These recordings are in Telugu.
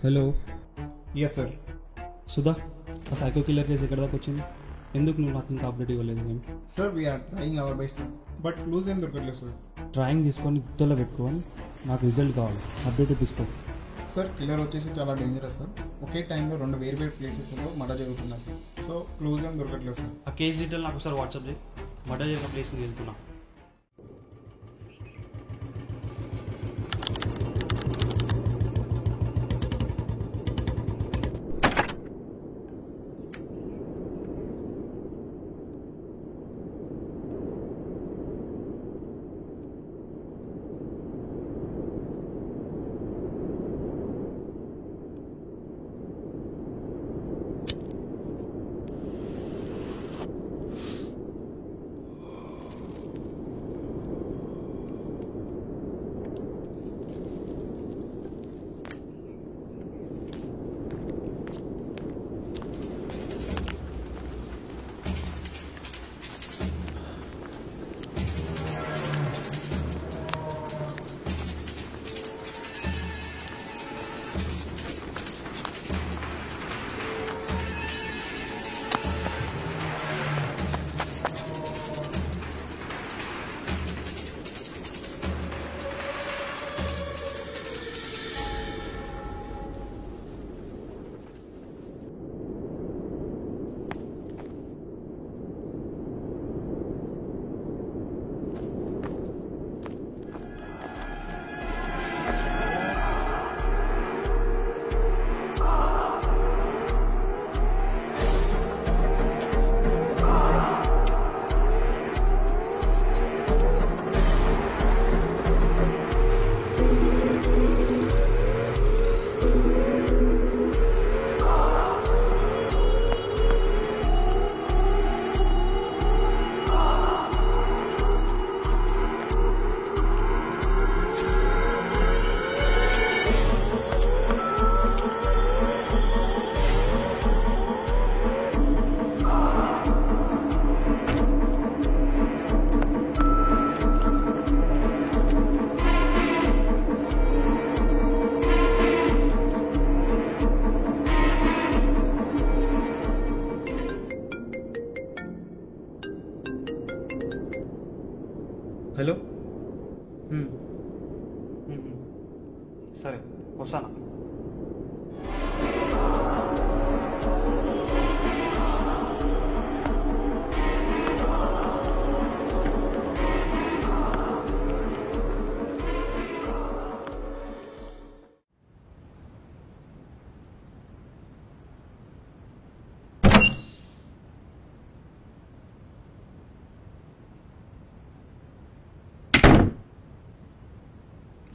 హలో. Yes sir. సుధా, ఆ సైకో కిల్లర్ కేసు ఎక్కడ దాకా వచ్చింది? ఎందుకు నువ్వు నాకు ఇంకా అప్డేట్ ఇవ్వలేదు? నేను sir we are trying our best but clues ఏం దొరకట్లేదు సార్. ట్రయింగ్ తీసుకొని గుర్తులో పెట్టుకొని నాకు రిజల్ట్ కావాలి, అప్డేట్ ఇప్పిస్తావు. సార్ కిల్లర్ వచ్చేసి చాలా డేంజరస్ సార్. ఒకే టైంలో రెండు వేరు ప్లేసెస్లో మర్డర్ జరుగుతున్నాయి సార్. సో క్లూజ్ ఏం దొరకట్లేదు సార్. ఆ కేసు డీటెయిల్ నాకు ఒకసారి వాట్సాప్ చేయి. మర్డర్ చేసిన ప్లేస్కి వెళ్తున్నా. హలో. సరే వస్తాను.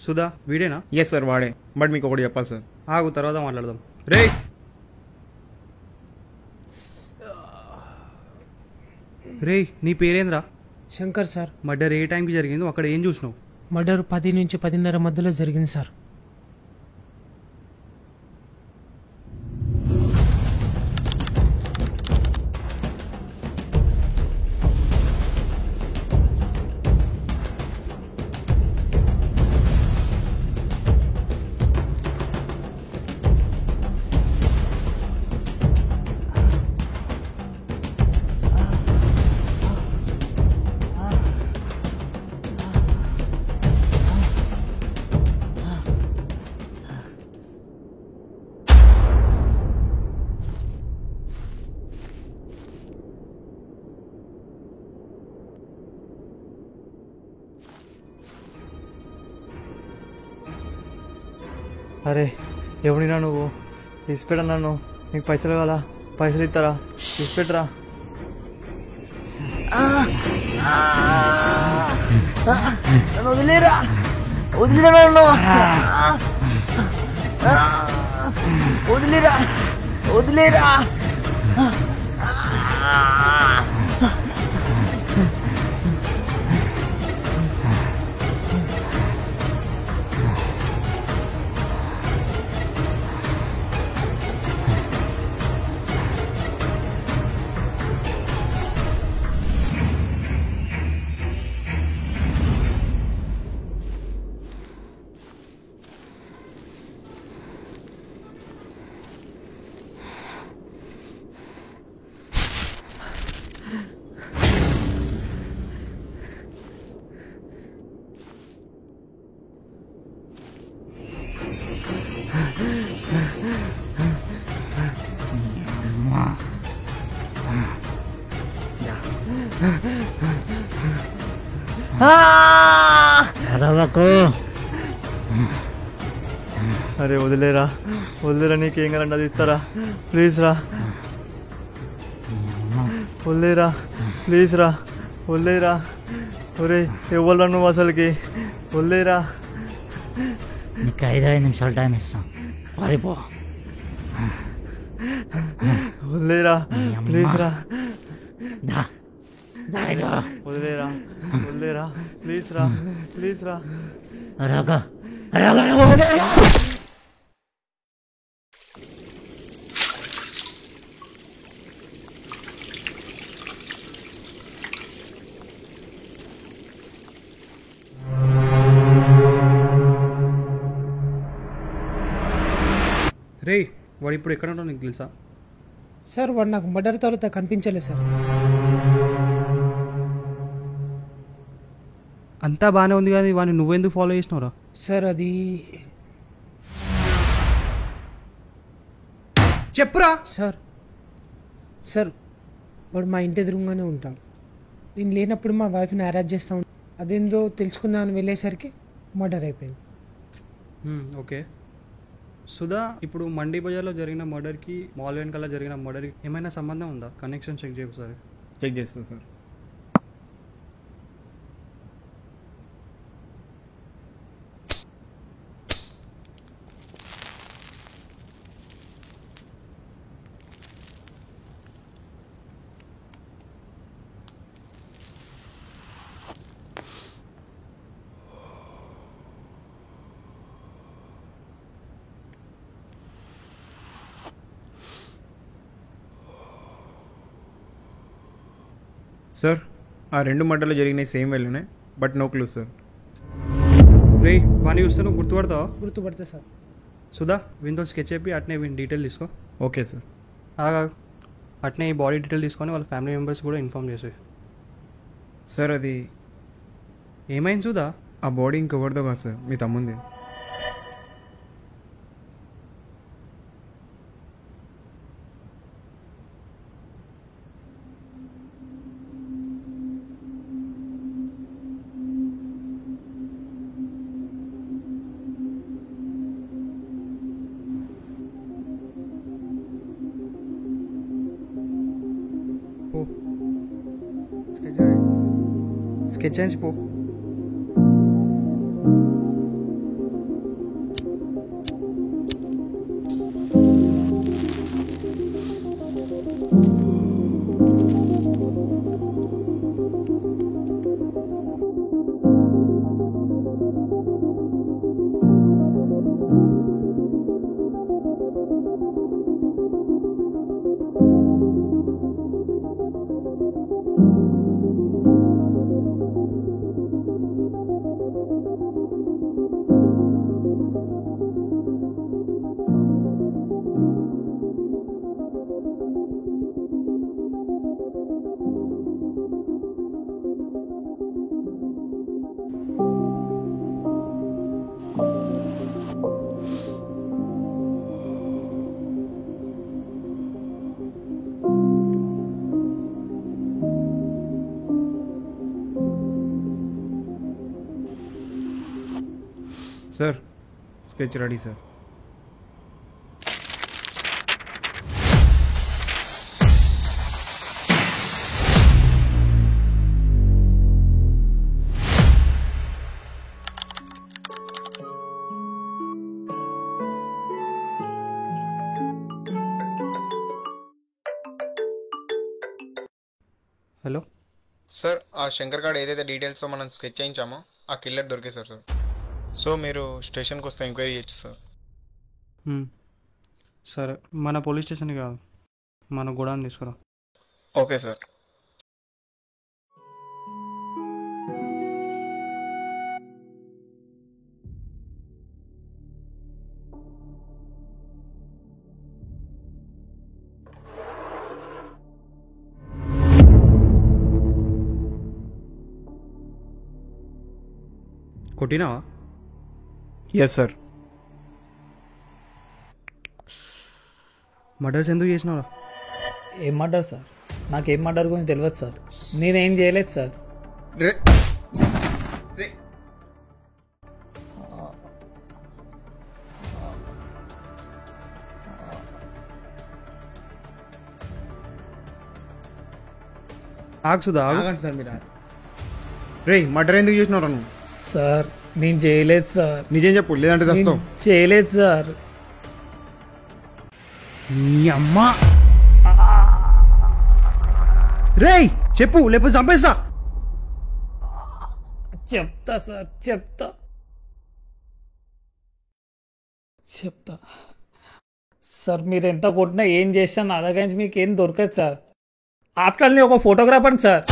సుధా, వీడేనా? ఎస్ సార్ వాడే. బట్ మీకు ఒకటి చెప్పాలి సార్. ఆగు, తర్వాత మాట్లాడదాం. రే రే నీ పేరేంద్రా? శంకర్ సార్. మర్డర్ ఏ టైంకి జరిగిందో అక్కడ ఏం చూసినావు? మర్డర్ 10 నుంచి 10:30 మధ్యలో జరిగింది సార్. అరే ఎవడినా నువ్వు? ఇసిపెట్టా నన్ను. నీకు పైసలు కావాలా? పైసలు ఇస్తారా? ఇసిపెట్టరా. వదిలేరా, వదిలేరా నన్ను, వదిలేరా, వదిలేరా. అరవకు. అరే వదిలేరా వదిలేరా, నీకేం కావాలంటే అది ఇస్తారా, ప్లీజ్ రా. వదిలేరా ప్లీజ్ రా, వదిలేరా. ఒరే ఇవ్వాలా నువ్వు అసలుకి, వదిలేరా. నీకు 5 నిమిషాలు టైం ఇస్తాం, పారిపో. వదిలేరా ప్లీజ్ రా, దా, దారిలో. వదిలేరా వదిలేరా, ప్లీజ్ రా ప్లీజ్ రా. అరవకు, అరవకు. రే వాడు ఇప్పుడు ఎక్కడ ఉంటావు నీకు తెలుసా? సార్ వాడు నాకు మర్డర్ తర్వాత కనిపించలేదు సార్. అంతా బాగానే ఉంది కానీ వాడిని నువ్వెందుకు ఫాలో చేసినావురా? సార్ అది చెప్పురా. సార్ సార్ వాడు మా ఇంటి ఎదురుగానే ఉంటాడు. నేను లేనప్పుడు మా వైఫ్ని అరెస్ట్ చేస్తూ ఉంటాను. అదేందో తెలుసుకుందామని వెళ్ళేసరికి మర్డర్ అయిపోయింది. ఓకే సుధా, ఇప్పుడు మండీ బజార్లో జరిగిన మర్డర్కి మాల్ వెనకాల జరిగిన మర్డర్కి ఏమైనా సంబంధం ఉందా? కనెక్షన్ చెక్ చేయకు సార్. చెక్ చేస్తాను సార్. సార్ ఆ 2 మర్డర్లు జరిగినాయి సేమ్ వేలోనే, బట్ నో క్లూ సార్. రే వాడిని చూస్తే నువ్వు గుర్తుపడతావా? గుర్తుపడతా సార్. సుధా వీనితో స్కెచ్ చెప్పి అట్నే వీని డీటెయిల్ తీసుకో. Okay sir. ఆగా అట్నే ఈ బాడీ డీటెయిల్ తీసుకొని వాళ్ళ ఫ్యామిలీ మెంబర్స్ కూడా ఇన్ఫామ్ చేసే. సార్ అది ఏమైంది సుధా? ఆ బాడీ ఇంకెవరిదో కాదు సార్, మీ తమ్ముంది. పో స్కెచ్ చేసి పో. Sir sketch ready sir. Hello sir ఆ శంకర్ గారు ఏదైతే డీటెయిల్స్తో మనం స్కెచ్ చేయించామో ఆ కిల్లర్ దొరికేశారు సార్. సో మీరు స్టేషన్కి వస్తే ఎంక్వైరీ చేయొచ్చు సార్. సరే మన పోలీస్ స్టేషన్కి కాదు, మన గోడాన్ని తీసుకురా. Okay sir. కొట్టినావా? Yes sir. మర్డర్స్ ఎందుకు చేసినావా? ఏమంటారు సార్? నాకేం మర్డర్ గురించి తెలియదు సార్. నేనేం చేయలేదు సార్. రే రే ఆగు సుధా ఆగు. ఆగండి సార్ మీరు. రే మర్డర్ ఎందుకు చేసినావు నువ్వు? సార్ నేను చేయలేదు సార్. నిజం చెప్పు, లేదంటే నేను చస్తావు. చేయలేదు సార్. నీ అమ్మ. రేయ్ చెప్పు లేకపోతే చంపేస్తా. చెప్తా సార్, చెప్తా. సార్ మీరు ఎంత కొట్టినా ఏం చేసినా నా దగ్గర నుంచి మీకు ఏం దొరకదు సార్. ఆఫ్టర్ నేను ఒక ఫోటోగ్రాఫర్ సార్.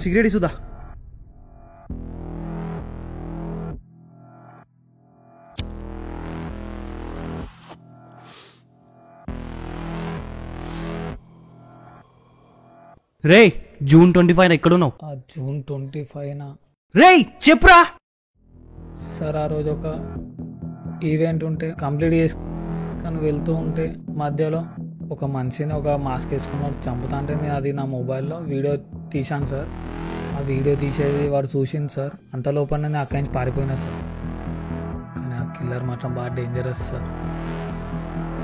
సిగరెట్ సుధా. రే జూన్ 25 ఎక్కడున్నావు? జూన్ 25న రేయ్ చెప్పురా. సార్ ఆ రోజు ఒక ఈవెంట్ ఉంటే కంప్లీట్ చేసుకొని వెళ్తూ ఉంటే మధ్యలో ఒక మనిషిని ఒక మాస్క్ వేసుకున్నాడు చంపుతా అంటే నేను అది నా మొబైల్లో వీడియో తీశాను సార్. ఆ వీడియో తీసేది వాడు చూసింది సార్. అంత లోపల నేను అక్కడి నుంచి పారిపోయినా సార్. కానీ ఆ కిల్లర్ మాత్రం బాగా డేంజరస్ సార్.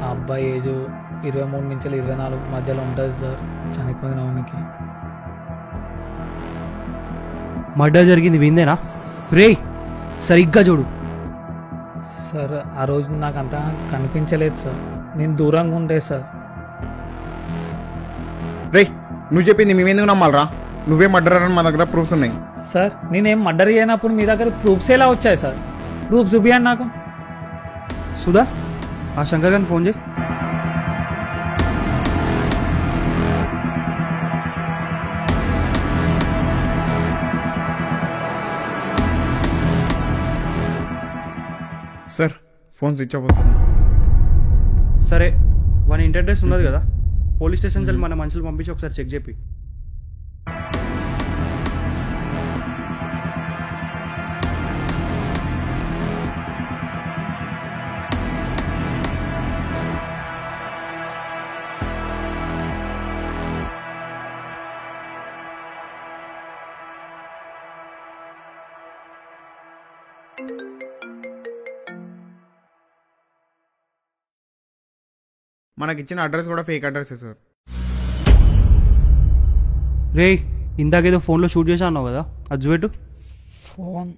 ఆ అబ్బాయి ఏజ్ 23 నుంచి 24 మధ్యలో ఉంటుంది సార్. చనిపోయిన వానికి మర్డర్ జరిగింది విందేనా? రేయ్ సరిగ్గా చూడు. సార్ ఆ రోజు నాకు అంతా కనిపించలేదు సార్. నేను దూరంగా ఉండే సార్. రే నువ్వు చెప్పింది మేమెందుకు నమ్మాలరా? నువ్వే మర్డర్ అని మా దగ్గర ప్రూఫ్స్ ఉన్నాయి. సార్ నేనేం మర్డర్ చేయనప్పుడు మీ దగ్గర ప్రూఫ్స్ ఎలా వచ్చాయి సార్? ప్రూఫ్ చూపియండి నాకు. సుధా ఆ శంకర్ గారిని ఫోన్ చేయి. సార్ ఫోన్ స్విచ్ ఆఫ్ వస్తుంది. సరే వాని ఇంటర్ అడ్రస్ ఉన్నది కదా, పోలీస్ స్టేషన్ చల్లి మన మనుషులు పంపించి ఒకసారి చెక్ చెప్పి. మనకిచ్చిన అడ్రస్ కూడా ఫేక్ అడ్రస్ సార్. రేయ్ ఇందాకేదో ఫోన్లో షూట్ చేసా అన్నావు కదా, అది చూపెట్టు. ఫోన్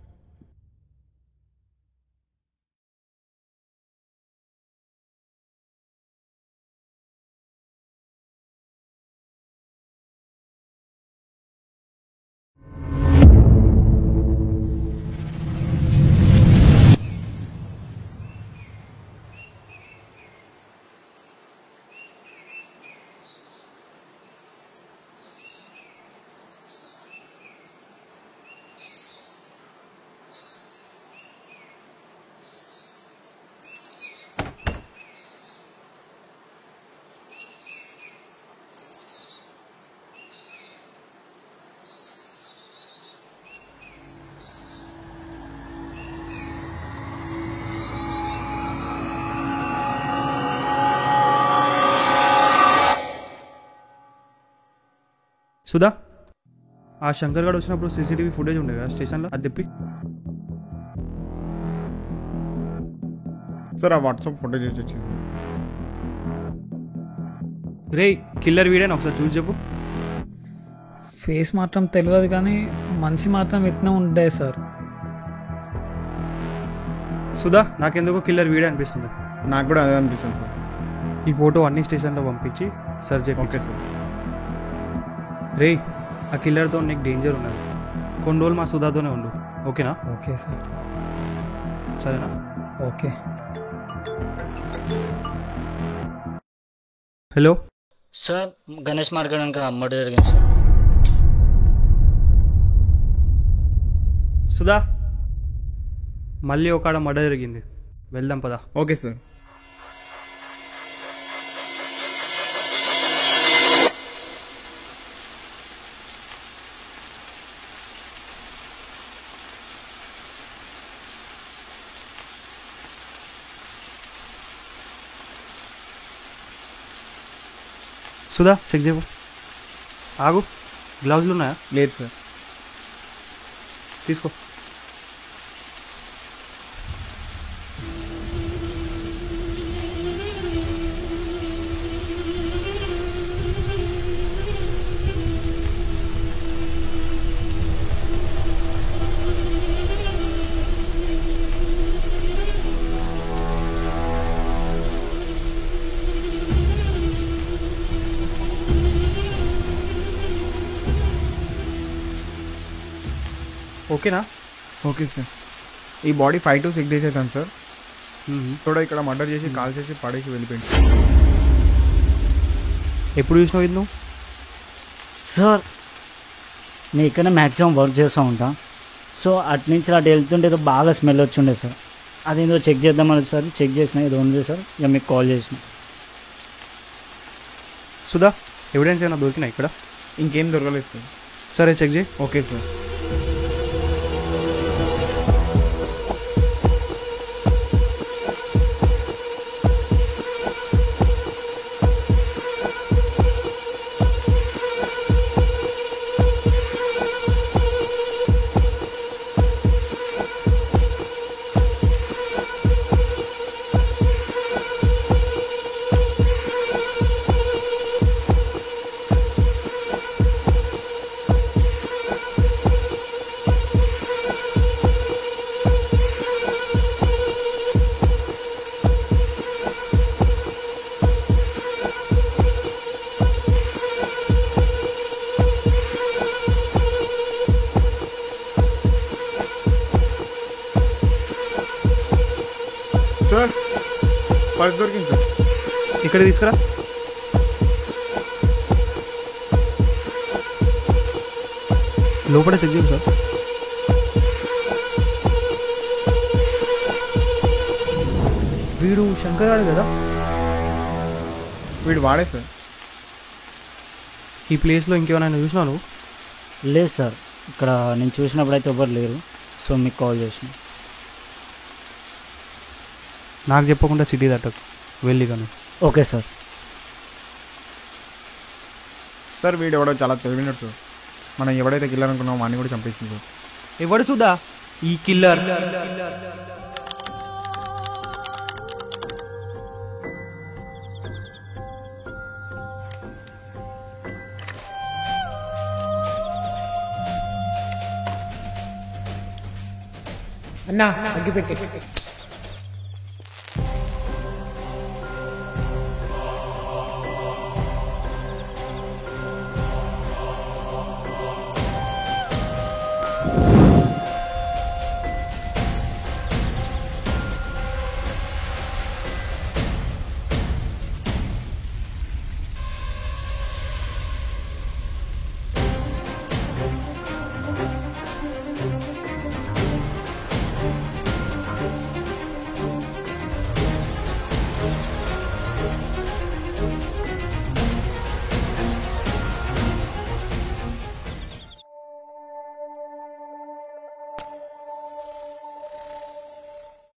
సుధా ఆ శంకర్ గారు వచ్చినప్పుడు సీసీటీవీ ఫుటేజ్ ఉండే కదా స్టేషన్లో, అది తెప్పి. సార్ ఆ వాట్సాప్ ఫోటో చేసి వచ్చింది. రేయ్ కిల్లర్ వీడియోని ఒకసారి చూసి చెప్పు. ఫేస్ మాత్రం తెలియదు కానీ మనిషి మాత్రం ఇట్నే ఉండే సార్. సుధా నాకెందుకో కిల్లర్ వీడియో అనిపిస్తుంది. నాకు కూడా అదే అనిపిస్తుంది సార్. ఈ ఫోటో అన్ని స్టేషన్లో పంపించి సర్చ్ ఓకే చేయించు. సార్. రేయ్ ఆ కిల్లర్తో నీకు డేంజర్ ఉన్నది, కొన్ని రోజులు మా సుధాతోనే ఉండు, ఓకేనా? Okay sir. సరేనా? Okay. Hello sir Ganesh market ఇంకా మర్డర్ జరిగింది సార్. సుధా మళ్ళీ ఒక ఆడ మర్డర్ జరిగింది, వెళ్దాం పదా. Okay sir. సుధా చెక్ చేయవు. ఆగు, గ్లౌజులు ఉన్నాయా? లేదు సార్. తీసుకో. ఓకేనా? Okay sir. ఈ బాడీ 5 to 6 days అవుతాను సార్. మ్మ్. కూడా ఇక్కడ మర్డర్ చేసి కాల్ చేసి పడేసి వెళ్ళిపోయింది. ఎప్పుడు చూసినావు ఇది నువ్వు? సార్ నేను ఇక్కడ మ్యాక్సిమం వర్క్ చేస్తూ ఉంటా. సో అటు నుంచి అటు వెళ్తుంటే ఏదో బాగా స్మెల్ వచ్చిండే సార్. అదేందో చెక్ చేద్దామని సార్ చెక్ చేసిన, ఏదో ఉంది సార్, ఇక మీకు కాల్ చేసిన. సుధా ఎవిడెన్స్ ఏమైనా దొరికినా ఇక్కడ? ఇంకేం దొరకలేదు సార్. సరే చెక్ చేయి. Okay sir. సార్ పర్స్ దొరికింది సార్. ఇక్కడ తీసుకురా. లోపల చెక్ చేయండి సార్. వీడు శంకర్ గాడు కదా? వీడు వాడే సార్. ఈ ప్లేస్లో ఇంకేమైనా చూసినావు నువ్వు? లేదు సార్, ఇక్కడ నేను చూసినప్పుడు అయితే ఎవ్వరు లేరు. సో మీకు కాల్ చేసిన. నాకు చెప్పకుండా సిటీ దట్టకు వెళ్ళి కానీ. Okay sir. సార్ వీడు ఎవడో చాలా తెలివినట్టు సార్. మనం ఎవడైతే కిల్లర్ అనుకున్నామో వాడిని కూడా చంపేసింది సార్. ఎవడు సుధా ఈ కిల్లర్? అన్నా అగ్గిపెట్టి